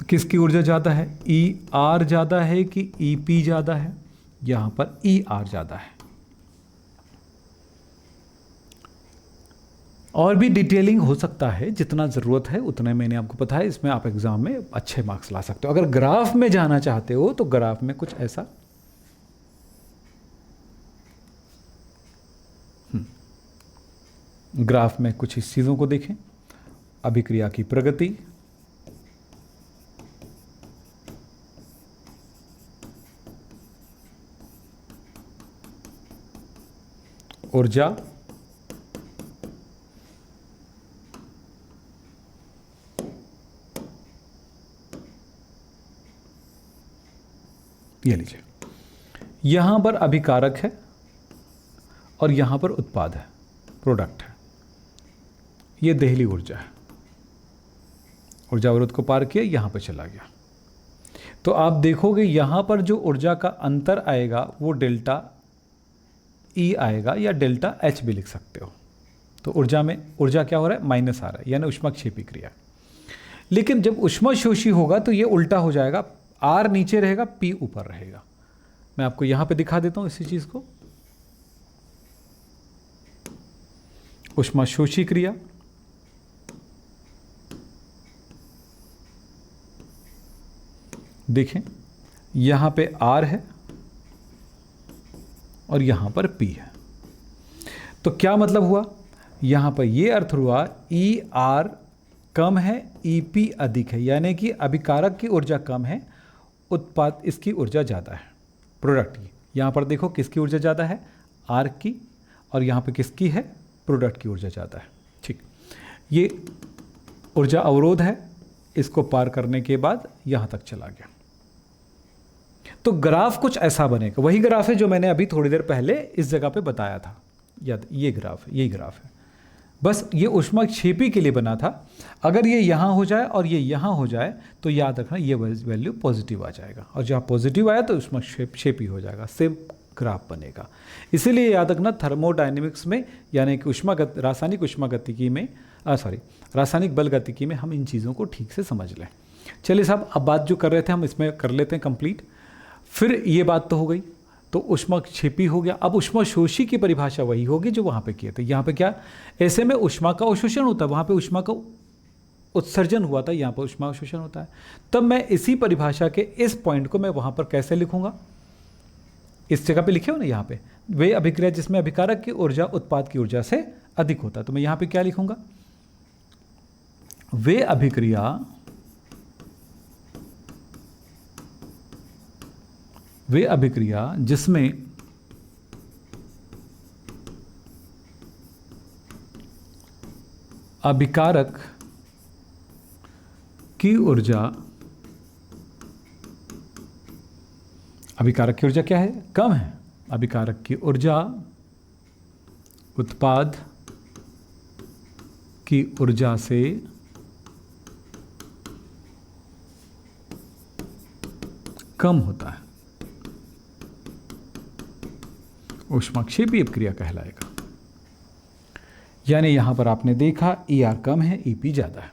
किसकी ऊर्जा ज़्यादा है? ER ज़्यादा है कि EP ज़्यादा है? यहाँ पर ER ज़्यादा है। और भी डिटेलिंग हो सकता है, जितना ज़रूरत है उतना मैंने आपको बताया। इसमें आप एग्ज़ाम में अच्छे मार्क्स ला सकते हो। अगर ग्राफ में जाना चाहते हो तो ग्राफ में कुछ ऐसा ग्राफ में कुछ इस चीज़ों को देखें, अभिक्रिया की प्रगति, ऊर्जा, ये लीजिए, यहां पर अभिकारक है और यहां पर उत्पाद है, प्रोडक्ट है। ये देहली ऊर्जा है। ऊर्जा अवरोध को पार किया, यहां पर चला गया। तो आप देखोगे यहां पर जो ऊर्जा का अंतर आएगा वो डेल्टा ई आएगा, या डेल्टा एच भी लिख सकते हो। तो ऊर्जा में ऊर्जा क्या हो रहा है, माइनस आ रहा है, यानी ऊष्माक्षेपी क्रिया। लेकिन जब ऊष्माशोषी होगा तो ये उल्टा हो जाएगा, आर नीचे रहेगा, पी ऊपर रहेगा। मैं आपको यहां पे दिखा देता हूं इसी चीज को। ऊष्माशोषी क्रिया, देखें यहां पे आर है और यहां पर पी है। तो क्या मतलब हुआ, यहां पर यह अर्थ हुआ ई आर कम है, ई पी अधिक है, यानी कि अभिकारक की ऊर्जा कम है, उत्पाद इसकी ऊर्जा ज़्यादा है, प्रोडक्ट की। यहां पर देखो किसकी ऊर्जा ज़्यादा है, आर की, और यहां पे किसकी है, प्रोडक्ट की ऊर्जा ज़्यादा है। ठीक, ये ऊर्जा अवरोध है, इसको पार करने के बाद यहां तक चला गया। तो ग्राफ कुछ ऐसा बनेगा, वही ग्राफ है जो मैंने अभी थोड़ी देर पहले इस जगह पे बताया था, याद, ये ग्राफ, यही ग्राफ है, बस ये ऊष्माक्षेपी के लिए बना था। अगर ये यहाँ हो जाए और ये यहाँ हो जाए तो याद रखना ये वैल्यू पॉजिटिव आ जाएगा, और जहाँ पॉजिटिव आया तो ऊष्माक्षेपी हो जाएगा, सेम ग्राफ बनेगा। इसीलिए याद रखना थर्मोडायनेमिक्स में, यानी कि रासायनिक ऊष्मागतिकी में, रासायनिक बल गतिकी में हम इन चीज़ों को ठीक से समझ लें। चलिए साहब, अब बात जो कर रहे थे हम इसमें कर लेते हैं कंप्लीट। फिर ये बात तो हो गई, तो ऊष्माक्षेपी हो गया। अब ऊष्माशोषी की परिभाषा वही होगी जो वहाँ पे किए थे। यहाँ पे क्या, ऐसे में ऊष्मा का अवशोषण होता है, वहाँ पे ऊष्मा का उत्सर्जन हुआ था, यहाँ पर ऊष्मा अवशोषण होता है। तब मैं इसी परिभाषा के इस पॉइंट को मैं वहाँ पर कैसे लिखूँगा, इस जगह पे लिखे हो ना, यहाँ पे वे अभिक्रिया जिसमें अभिकारक की ऊर्जा उत्पाद की ऊर्जा से अधिक होता है। तो मैं यहाँ पे क्या लिखूँगा, वे अभिक्रिया जिसमें अभिकारक की ऊर्जा, अभिकारक की ऊर्जा क्या है, कम है, अभिकारक की ऊर्जा उत्पाद की ऊर्जा से कम होता है, ऊष्माक्षेपी अपक्रिया कहलाएगा। यानी यहां पर आपने देखा ई आर कम है, ई पी ज़्यादा है।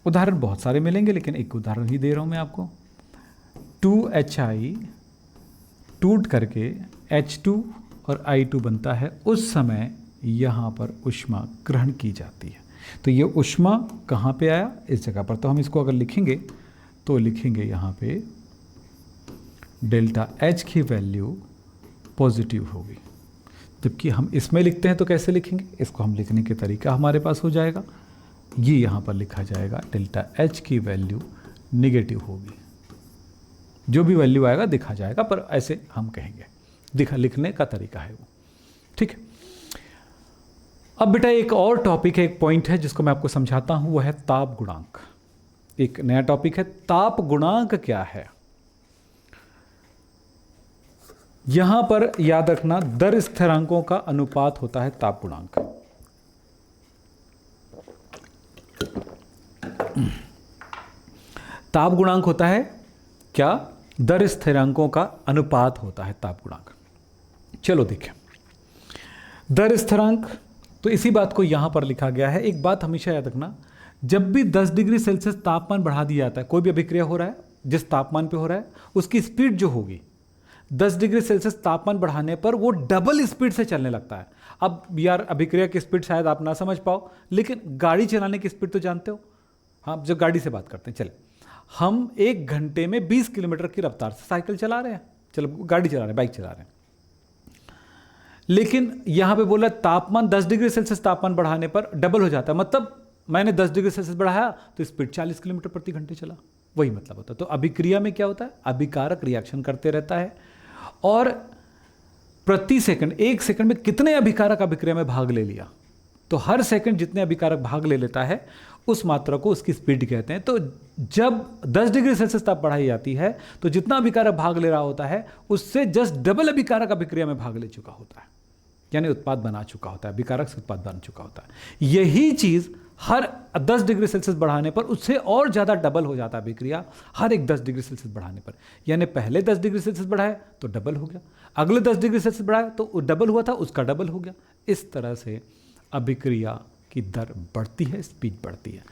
उदाहरण बहुत सारे मिलेंगे, लेकिन एक उदाहरण ही दे रहा हूं मैं आपको। 2HI टूट करके H2 और I2 बनता है, उस समय यहाँ पर ऊष्मा ग्रहण की जाती है। तो ये ऊष्मा कहाँ पे आया, इस जगह पर। तो हम इसको अगर लिखेंगे तो लिखेंगे यहाँ पे डेल्टा H की वैल्यू पॉजिटिव होगी। जबकि हम इसमें लिखते हैं तो कैसे लिखेंगे, इसको हम लिखने के तरीका हमारे पास हो जाएगा, ये यहाँ पर लिखा जाएगा डेल्टा H की वैल्यू निगेटिव होगी। जो भी वैल्यू आएगा दिखा जाएगा, पर ऐसे हम कहेंगे, लिखने का तरीका है वो। ठीक है, अब बेटा एक और टॉपिक है, एक पॉइंट है जिसको मैं आपको समझाता हूं, वो है ताप गुणांक। एक नया टॉपिक है, ताप गुणांक क्या है। यहां पर याद रखना दर स्थिरांकों का अनुपात होता है ताप गुणांक। ताप गुणांक होता है क्या, दर स्थिरांकों का अनुपात होता है ताप गुणांक। चलो देखें, दर स्थिरांक, तो इसी बात को यहां पर लिखा गया है। एक बात हमेशा याद रखना, जब भी 10 डिग्री सेल्सियस तापमान बढ़ा दिया जाता है, कोई भी अभिक्रिया हो रहा है, जिस तापमान पे हो रहा है उसकी स्पीड जो होगी, 10 डिग्री सेल्सियस तापमान बढ़ाने पर वो डबल स्पीड से चलने लगता है। अब यार अभिक्रिया की स्पीड शायद आप ना समझ पाओ, लेकिन गाड़ी चलाने की स्पीड तो जानते हो। हाँ, जब गाड़ी से बात करते हैं, चले हम 1 घंटे में 20 किलोमीटर की रफ्तार से साइकिल चला रहे हैं, चलो गाड़ी चला रहे हैं, बाइक चला रहे हैं, लेकिन यहां पे बोला तापमान 10 डिग्री सेल्सियस तापमान बढ़ाने पर डबल हो जाता है। मतलब मैंने 10 डिग्री सेल्सियस बढ़ाया तो स्पीड 40 किलोमीटर प्रति घंटे चला, वही मतलब होता है। तो अभिक्रिया में क्या होता है, अभिकारक रिएक्शन करते रहता है, और प्रति सेकंड, 1 सेकंड में कितने अभिकारक अभिक्रिया में भाग ले लिया, तो हर सेकंड जितने अभिकारक भाग ले लेता है उस मात्रा को उसकी स्पीड कहते हैं। तो जब 10 डिग्री सेल्सियस ताप बढ़ाई जाती है तो जितना अभिकारक भाग ले रहा होता है उससे जस्ट डबल अभिकारक अभिक्रिया में भाग ले चुका होता है, यानी उत्पाद बना चुका होता है, अभिकारक से उत्पाद बन चुका होता है। यही चीज हर 10 डिग्री सेल्सियस बढ़ाने पर उससे और ज़्यादा डबल हो जाता है अभिक्रिया, हर एक 10 डिग्री सेल्सियस बढ़ाने पर। यानी पहले 10 डिग्री सेल्सियस बढ़ाए तो डबल हो गया, अगले 10 डिग्री सेल्सियस बढ़ाए तो डबल हुआ था, उसका डबल हो गया। इस तरह से अभिक्रिया की दर बढ़ती है, स्पीड बढ़ती है।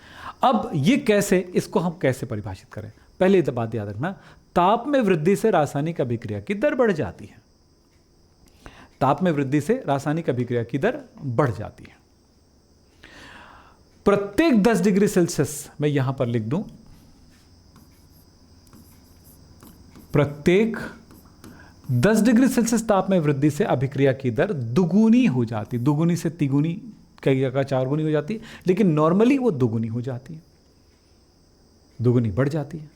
अब ये कैसे, इसको हम कैसे परिभाषित करें? पहले तो बात याद रखना, ताप में वृद्धि से रासायनिक अभिक्रिया की दर बढ़ जाती है। ताप में वृद्धि से रासायनिक अभिक्रिया की दर बढ़ जाती है। प्रत्येक 10 डिग्री सेल्सियस, मैं यहां पर लिख दूं, प्रत्येक 10 डिग्री सेल्सियस ताप में वृद्धि से अभिक्रिया की दर दुगुनी हो जाती, दुगुनी से तिगुनी, कई जगह 4 गुनी हो जाती है, लेकिन नॉर्मली वो दुगुनी हो जाती है, दुगुनी बढ़ जाती है।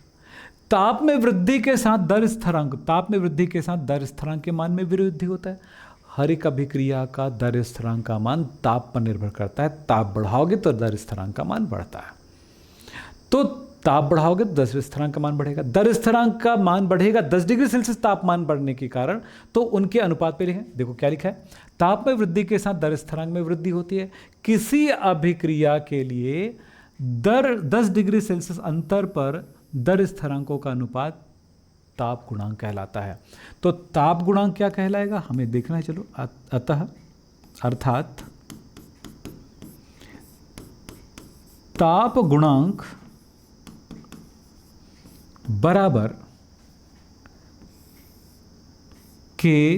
ताप में वृद्धि के साथ दर स्थिरांक, ताप में वृद्धि के साथ दर स्थिरांक के मान में भी वृद्धि होता है। हर एक अभिक्रिया का दर स्थिरांक का मान ताप पर निर्भर करता है। ताप बढ़ाओगे तो दर स्थिरांक का मान बढ़ता है, तो ताप बढ़ाओगे तो दर स्थिरांक का मान बढ़ेगा। दर स्थिरांक का मान बढ़ेगा 10 डिग्री सेल्सियस तापमान बढ़ने के कारण, तो उनके अनुपात पे लिखें। देखो क्या लिखा है, ताप में वृद्धि के साथ दर स्थिरांक में वृद्धि होती है। किसी अभिक्रिया के लिए दर 10 डिग्री सेल्सियस अंतर पर दर स्थिरांकों का अनुपात ताप गुणांक कहलाता है। तो ताप गुणांक क्या कहलाएगा हमें देखना है, चलो। अर्थात ताप गुणांक बराबर के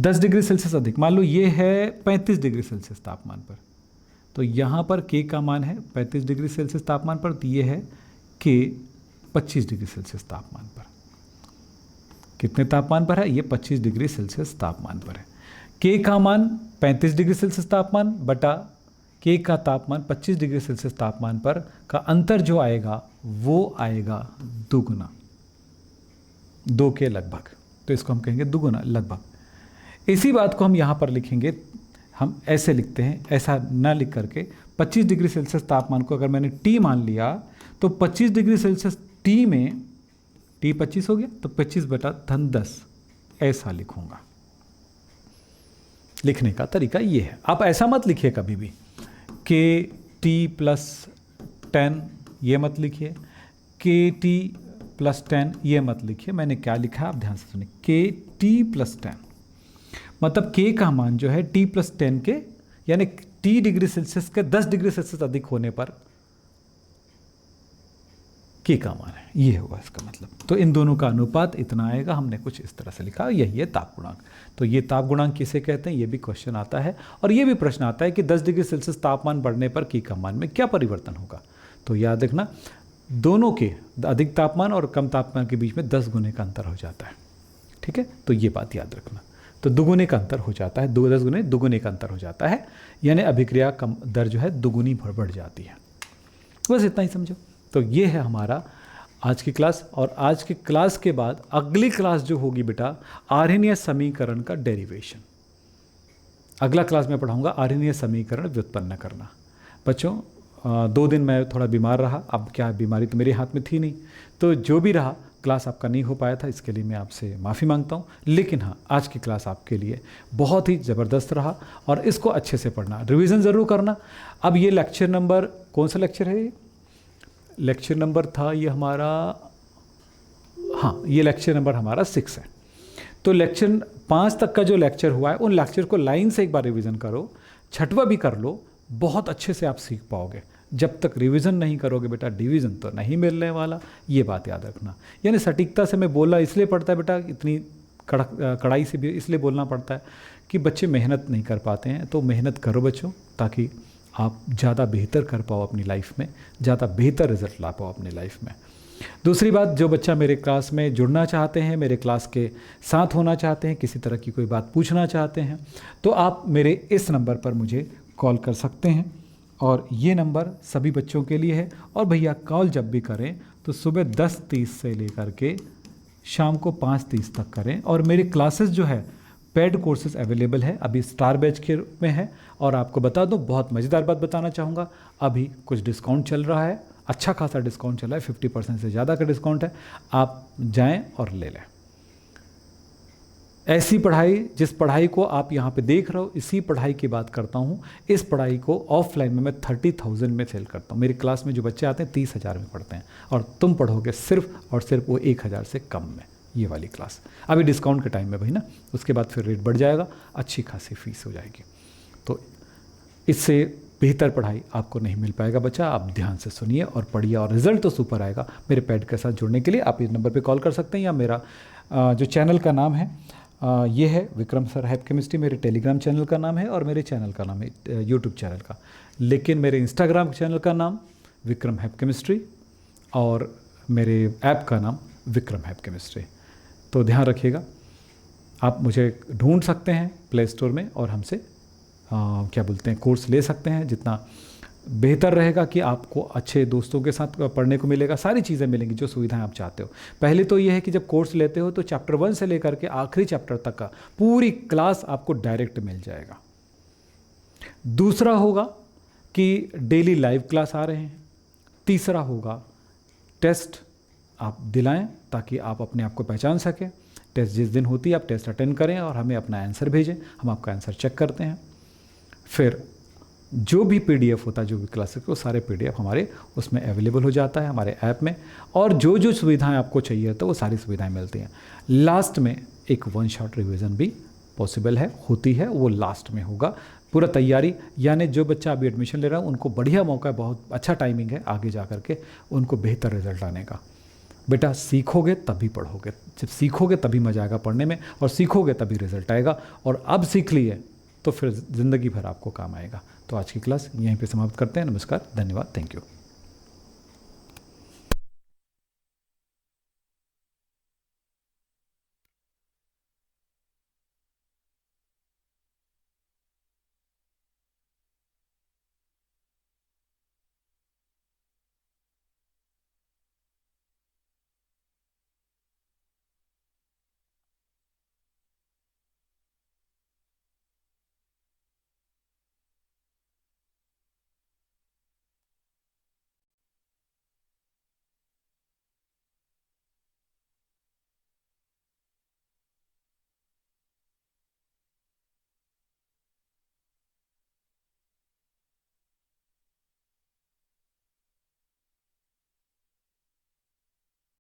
10 डिग्री सेल्सियस अधिक, मान लो ये है 35 डिग्री सेल्सियस तापमान पर, तो यहां पर के का मान है 35 डिग्री सेल्सियस तापमान पर, तो ये है के 25 डिग्री सेल्सियस तापमान पर। कितने तापमान पर है? ये 25 डिग्री सेल्सियस तापमान पर है। के का मान 35 डिग्री सेल्सियस तापमान बटा के का तापमान 25 डिग्री सेल्सियस तापमान पर का अंतर जो आएगा वो आएगा दुगुना, 2 के लगभग। तो इसको हम कहेंगे दुगुना, लगभग। इसी बात को हम यहाँ पर लिखेंगे, हम ऐसे लिखते हैं, ऐसा ना लिख करके 25 डिग्री सेल्सियस तापमान को अगर मैंने टी मान लिया तो 25 डिग्री सेल्सियस टी में टी 25 हो गया, तो 25 बटा धन 10 ऐसा लिखूंगा। लिखने का तरीका ये है। आप ऐसा मत लिखिए कभी भी के टी प्लस 10 ये मत लिखिए, के टी प्लस 10 ये मत लिखिए। मैंने क्या लिखा आप ध्यान से सुनिए, के टी प्लस 10 मतलब के का मान जो है टी प्लस 10 के, यानी टी डिग्री सेल्सियस के 10 डिग्री सेल्सियस अधिक होने पर के का मान है, ये होगा इसका मतलब। तो इन दोनों का अनुपात इतना आएगा, हमने कुछ इस तरह से लिखा, यही है ताप गुणांक। तो ये ताप गुणांक किसे कहते हैं, ये भी क्वेश्चन आता है। और ये भी प्रश्न आता है कि 10 डिग्री सेल्सियस तापमान बढ़ने पर के का मान में क्या परिवर्तन होगा। तो याद रखना, दोनों के अधिक तापमान और कम तापमान के बीच में 10 गुने का अंतर हो जाता है, ठीक है। तो ये बात याद रखना, तो दुगुने का अंतर हो जाता है, 10 गुने दुगुने का अंतर हो जाता है, यानी अभिक्रिया कम दर जो है दुगुनी बढ़ जाती है। बस इतना ही समझो। तो ये है हमारा आज की क्लास। और आज की क्लास के बाद अगली क्लास जो होगी बेटा, आर्हेनियस समीकरण का डेरिवेशन। अगला क्लास में पढ़ाऊंगा आर्हेनियस समीकरण व्युत्पन्न करना। बच्चों 2 दिन मैं थोड़ा बीमार रहा, अब क्या बीमारी तो मेरे हाथ में थी नहीं, तो जो भी रहा क्लास आपका नहीं हो पाया था, इसके लिए मैं आपसे माफ़ी मांगता हूँ। लेकिन हाँ, आज की क्लास आपके लिए बहुत ही ज़बरदस्त रहा और इसको अच्छे से पढ़ना, रिवीजन ज़रूर करना। अब ये लेक्चर नंबर, कौन सा लेक्चर है ये? लेक्चर नंबर था ये हमारा, हाँ ये लेक्चर नंबर हमारा 6 है। तो लेक्चर 5 तक का जो लेक्चर हुआ है उन लेक्चर को लाइन से एक बार रिवीजन करो, 6वां भी कर लो, बहुत अच्छे से आप सीख पाओगे। जब तक रिवीजन नहीं करोगे बेटा, डिवीज़न तो नहीं मिलने वाला, ये बात याद रखना। यानी सटीकता से मैं बोलना इसलिए पड़ता है बेटा, इतनी कड़ाई से भी इसलिए बोलना पड़ता है कि बच्चे मेहनत नहीं कर पाते हैं। तो मेहनत करो बच्चों, ताकि आप ज़्यादा बेहतर कर पाओ अपनी लाइफ में, ज़्यादा बेहतर रिजल्ट ला पाओ अपनी लाइफ में। दूसरी बात, जो बच्चा मेरे क्लास में जुड़ना चाहते हैं, मेरे क्लास के साथ होना चाहते हैं, किसी तरह की कोई बात पूछना चाहते हैं, तो आप मेरे इस नंबर पर मुझे कॉल कर सकते हैं। और ये नंबर सभी बच्चों के लिए है। और भैया कॉल जब भी करें तो सुबह 10:30 से लेकर के शाम को 5:30 तक करें। और मेरी क्लासेस जो है पेड कोर्सेज अवेलेबल है, अभी स्टार बैच के रूप में है और आपको बता दूं, बहुत मज़ेदार बात बताना चाहूँगा, अभी कुछ डिस्काउंट चल रहा है, अच्छा खासा डिस्काउंट चल रहा है, 50% से ज़्यादा का डिस्काउंट है। आप जाएं और ले लें। ऐसी पढ़ाई, जिस पढ़ाई को आप यहाँ पे देख रहे हो, इसी पढ़ाई की बात करता हूँ। इस पढ़ाई को ऑफलाइन में मैं 30,000 में सेल करता हूँ। मेरी क्लास में जो बच्चे आते हैं 30,000 में पढ़ते हैं, और तुम पढ़ोगे सिर्फ और सिर्फ वो 1,000 से कम में। ये वाली क्लास अभी डिस्काउंट के टाइम में भाई ना, उसके बाद फिर रेट बढ़ जाएगा, अच्छी खासी फीस हो जाएगी। तो इससे बेहतर पढ़ाई आपको नहीं मिल पाएगा बच्चा। आप ध्यान से सुनिए और पढ़िए, और रिजल्ट तो सुपर आएगा। मेरे पैड के साथ जुड़ने के लिए आप इस नंबर पे कॉल कर सकते हैं, या मेरा जो चैनल का नाम है ये है विक्रम सर हैप केमिस्ट्री, मेरे टेलीग्राम चैनल का नाम है, और मेरे चैनल का नाम है यूट्यूब चैनल का। लेकिन मेरे इंस्टाग्राम चैनल का नाम विक्रम हैप केमिस्ट्री, और मेरे ऐप का नाम विक्रम हैप केमिस्ट्री। तो ध्यान रखिएगा, आप मुझे ढूंढ सकते हैं प्ले स्टोर में, और हमसे क्या बोलते हैं, कोर्स ले सकते हैं। जितना बेहतर रहेगा कि आपको अच्छे दोस्तों के साथ पढ़ने को मिलेगा, सारी चीज़ें मिलेंगी जो सुविधाएं आप चाहते हो। पहले तो ये है कि जब कोर्स लेते हो तो चैप्टर 1 से लेकर के आखिरी चैप्टर तक का पूरी क्लास आपको डायरेक्ट मिल जाएगा। दूसरा होगा कि डेली लाइव क्लास आ रहे हैं। तीसरा होगा टेस्ट आप दिलाएं, ताकि आप अपने आप को पहचान सकें। टेस्ट जिस दिन होती है आप टेस्ट अटेंड करें और हमें अपना आंसर भेजें, हम आपका आंसर चेक करते हैं। फिर जो भी PDF होता है, जो भी क्लासेस, वो सारे PDF हमारे उसमें अवेलेबल हो जाता है हमारे ऐप में, और जो जो सुविधाएं आपको चाहिए तो वो सारी सुविधाएं मिलती हैं। लास्ट में एक 1 शॉट रिवीजन भी पॉसिबल है, होती है, वो लास्ट में होगा। पूरा तैयारी, यानी जो बच्चा अभी एडमिशन ले रहा है उनको बढ़िया मौका है, बहुत अच्छा टाइमिंग है आगे जा कर के उनको बेहतर रिजल्ट आने का। बेटा सीखोगे तभी पढ़ोगे, जब सीखोगे तभी मजा आएगा पढ़ने में, और सीखोगे तभी रिजल्ट आएगा। और अब सीख लिए तो फिर ज़िंदगी भर आपको काम आएगा। तो आज की क्लास यहीं पे समाप्त करते हैं। नमस्कार, धन्यवाद, थैंक यू।